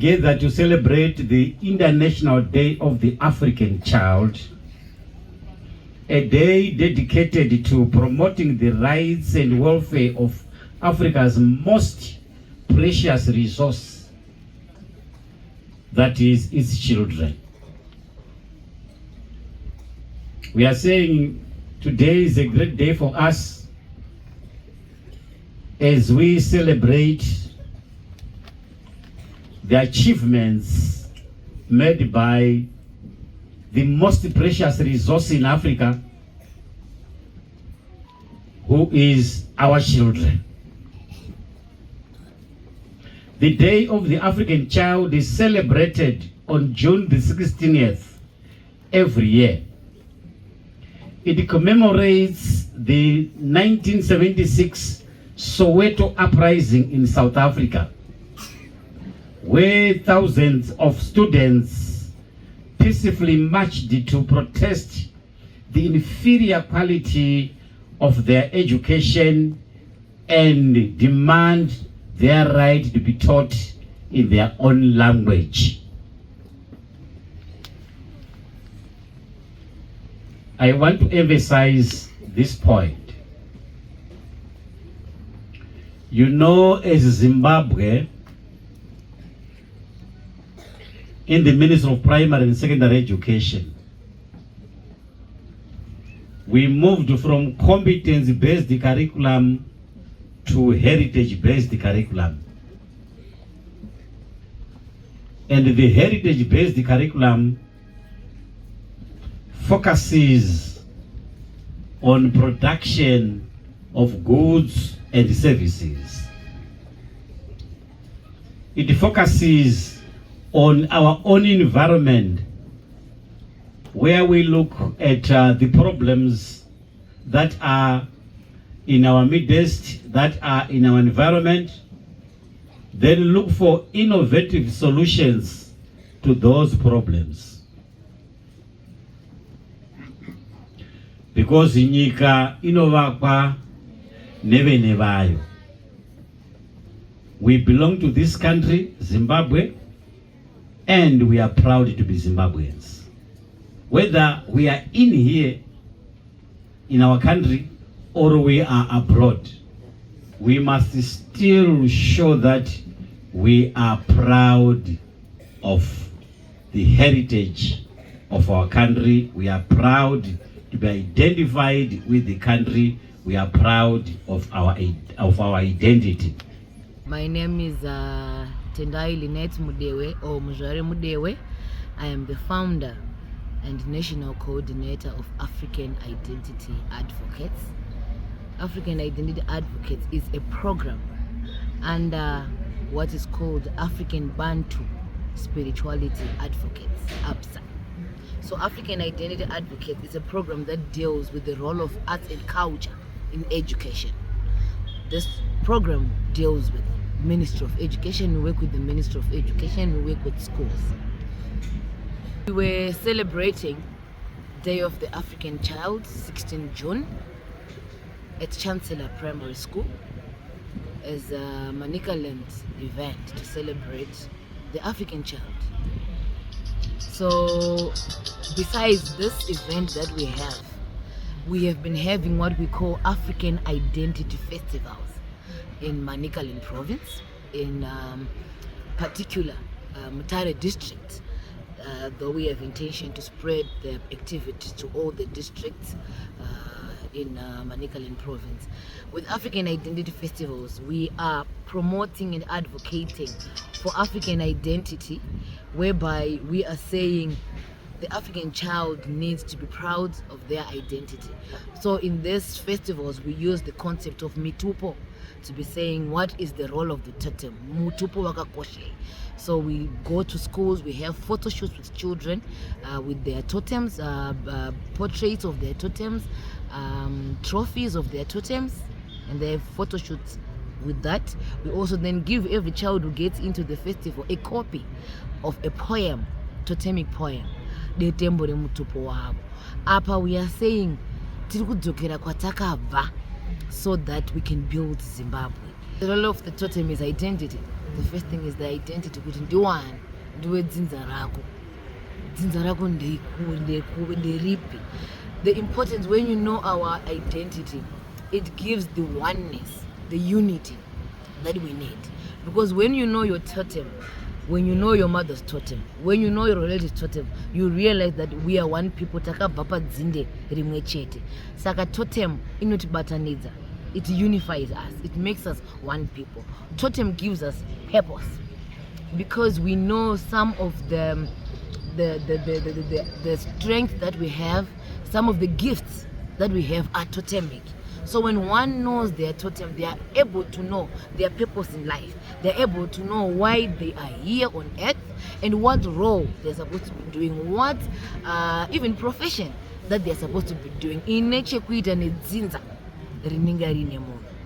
together to celebrate the International Day of the African Child, a day dedicated to promoting the rights and welfare of Africa's most precious resource, that is its children. We are saying today is a great day for us as we celebrate the achievements made by the most precious resource in Africa, who is our children. The Day of the African Child is celebrated on June the 16th every year. It commemorates the 1976 Soweto uprising in South Africa, where thousands of students peacefully marched to protest the inferior quality of their education and demand their right to be taught in their own language. I want to emphasize this point. You know, as Zimbabwe, in the Ministry of Primary and Secondary Education, we moved from competence-based curriculum to heritage-based curriculum. And the heritage-based curriculum focuses on production of goods and services. It focuses on our own environment, where we look at the problems that are in our midst, that are in our environment, then look for innovative solutions to those problems. Because nyika inovakwa nevene vayo. We belong to this country, Zimbabwe, and we are proud to be Zimbabweans. Whether we are in here in our country or we are abroad, we must still show that we are proud of the heritage of our country. We are proud to be identified with the country. We are proud of our identity. My name is Tendai Lynette Mudewe, or Mujare Mudewe. I am the founder and national coordinator of African Identity Advocates. African Identity Advocates is a program under what is called African Bantu Spirituality Advocates, ABSA. So African Identity Advocates is a program that deals with the role of arts and culture in education. This program deals with Ministry of Education. We work with the Ministry of Education, we work with schools. We were celebrating Day of the African Child, 16 June, at Chancellor Primary School as a Manicaland event to celebrate the African child. So besides this event that we have been having what we call African Identity Festivals in Manicaland province, in particular Mutare district, though we have intention to spread the activities to all the districts in Manicaland province. With African Identity Festivals, we are promoting and advocating for African identity, whereby we are saying the African child needs to be proud of their identity. So in these festivals, we use the concept of mitupo to be saying what is the role of the totem. Mutupo wakakoshe. So we go to schools, we have photo shoots with children with their totems, portraits of their totems, trophies of their totems, and they have photo shoots with that. We also then give every child who gets into the festival a copy of a poem, totemic poem. Apa we are saying so that we can build Zimbabwe. The role of the totem is identity. The first thing is the identity. Kuti ndiwani, ndiwe dzinza rako. Dzinza rako nderipi. The importance, when you know our identity, it gives the oneness, the unity that we need. Because when you know your totem, when you know your mother's totem, when you know your relative's totem, you realize that we are one people. Takabva padzinde rimwe chete. Saka totem inotibatanidza. It unifies us. It makes us one people. Totem gives us purpose, because we know some of the strength that we have, some of the gifts that we have are totemic. So when one knows their totem, they are able to know their purpose in life. They are able to know why they are here on earth and what role they're supposed to be doing, what even profession that they're supposed to be doing. In nature, kuita nedzinza rinenga rine munhu.